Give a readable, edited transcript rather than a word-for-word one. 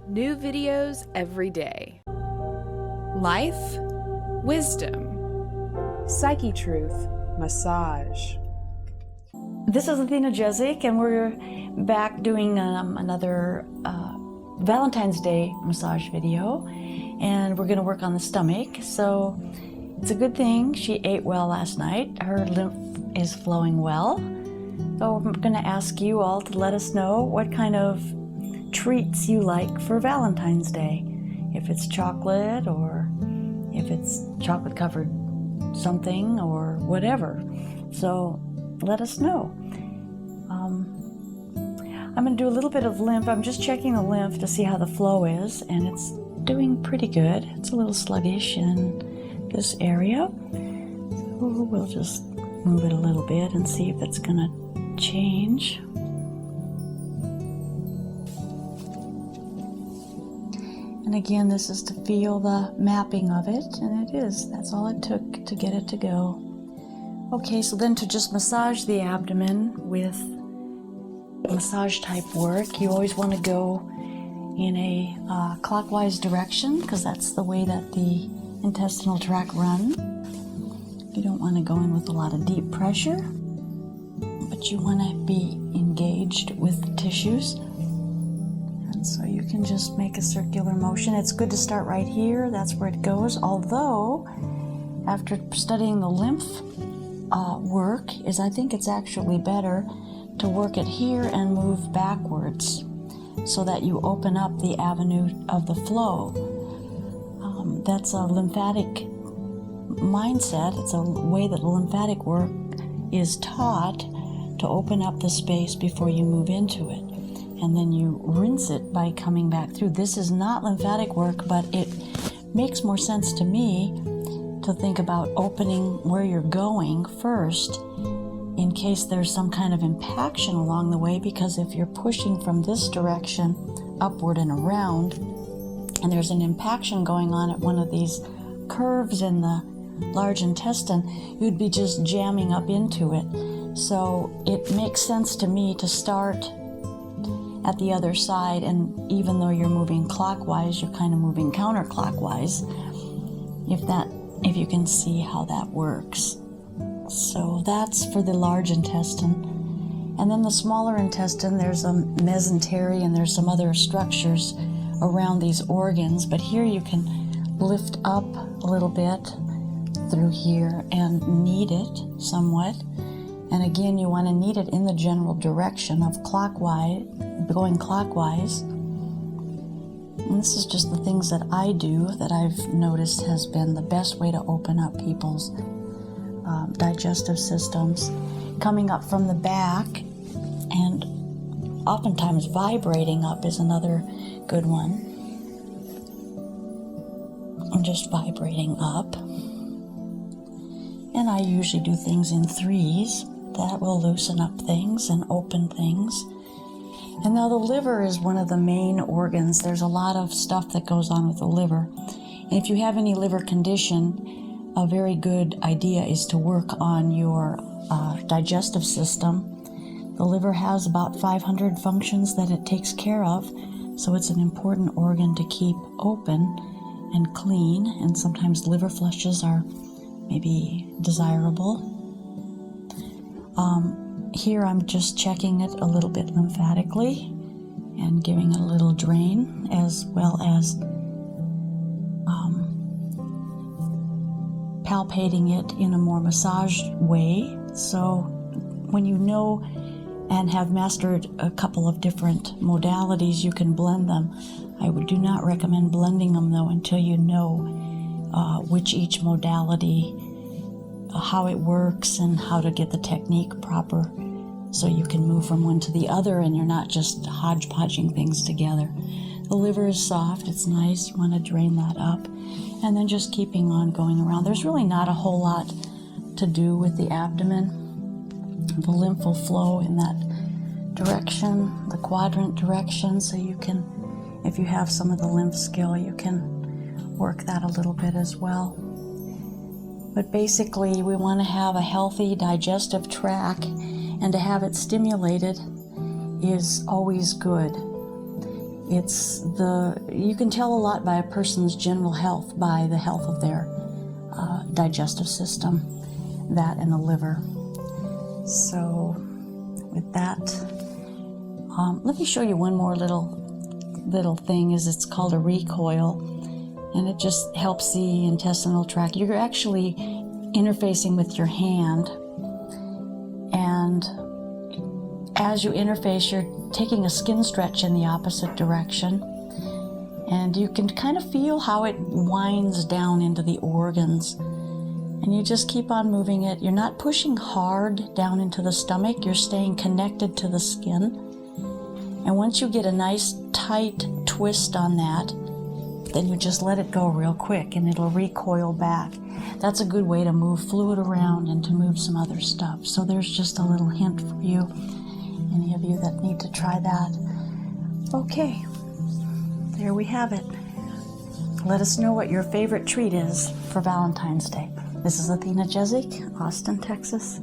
New videos every day. Life, wisdom, psyche truth, massage. This is Athena Jezik, and we're back doing another Valentine's Day massage video, and we're going to work on the stomach. So it's a good thing she ate well last night. Her lymph is flowing well. So I'm going to ask you all to let us know what kind of treats you like for Valentine's Day. If it's chocolate, or if it's chocolate covered something, or whatever. So let us know. I'm going to do a little bit of lymph. I'm just checking the lymph to see how the flow is, and it's doing pretty good. It's a little sluggish in this area. So we'll just move it a little bit and see if it's going to change. And again, this is to feel the mapping of it, and it is. That's all it took to get it to go. Okay, so then to just massage the abdomen with massage type work, you always want to go in a clockwise direction, because that's the way that the intestinal tract runs. You don't want to go in with a lot of deep pressure, but you want to be engaged with the tissues. And so you can just make a circular motion. It's good to start right here. That's where it goes. Although, after studying the lymph work, I think it's actually better to work it here and move backwards so that you open up the avenue of the flow. That's a lymphatic mindset. It's a way that lymphatic work is taught, to open up the space before you move into it. And then you rinse it by coming back through. This is not lymphatic work, but it makes more sense to me to think about opening where you're going first, in case there's some kind of impaction along the way, because if you're pushing from this direction upward and around, and there's an impaction going on at one of these curves in the large intestine, you'd be just jamming up into it. So it makes sense to me to start at the other side, and even though you're moving clockwise, you're kind of moving counterclockwise, if you can see how that works. So that's for the large intestine. And then the smaller intestine, there's a mesentery, and there's some other structures around these organs, but here you can lift up a little bit through here and knead it somewhat. And again, you want to knead it in the general direction of going clockwise. And this is just the things that I do that I've noticed has been the best way to open up people's digestive systems. Coming up from the back, and oftentimes vibrating up is another good one. I'm just vibrating up. And I usually do things in threes. That will loosen up things and open things. And now the liver is one of the main organs. There's a lot of stuff that goes on with the liver. And if you have any liver condition, a very good idea is to work on your digestive system. The liver has about 500 functions that it takes care of, so it's an important organ to keep open and clean, and sometimes liver flushes are maybe desirable. Here I'm just checking it a little bit lymphatically and giving it a little drain, as well as palpating it in a more massaged way. So when you know and have mastered a couple of different modalities, you can blend them. I do not recommend blending them, though, until you know which each modality, how it works, and how to get the technique proper, so you can move from one to the other and you're not just hodgepodging things together. The liver is soft, it's nice, you want to drain that up, and then just keeping on going around. There's really not a whole lot to do with the abdomen. The lymph will flow in that direction, the quadrant direction, so you can, if you have some of the lymph skill, you can work that a little bit as well. But basically, we want to have a healthy digestive tract, and to have it stimulated is always good. You can tell a lot by a person's general health, by the health of their digestive system, that and the liver. So with that, let me show you one more little thing. It's called a recoil, and it just helps the intestinal tract. You're actually interfacing with your hand, and as you interface, you're taking a skin stretch in the opposite direction, and you can kind of feel how it winds down into the organs, and you just keep on moving it. You're not pushing hard down into the stomach, you're staying connected to the skin, and once you get a nice tight twist on that, then you just let it go real quick and it'll recoil back. That's a good way to move fluid around and to move some other stuff. So there's just a little hint for you, any of you that need to try that. Okay, there we have it. Let us know what your favorite treat is for Valentine's Day. This is Athena Jezik, Austin, Texas.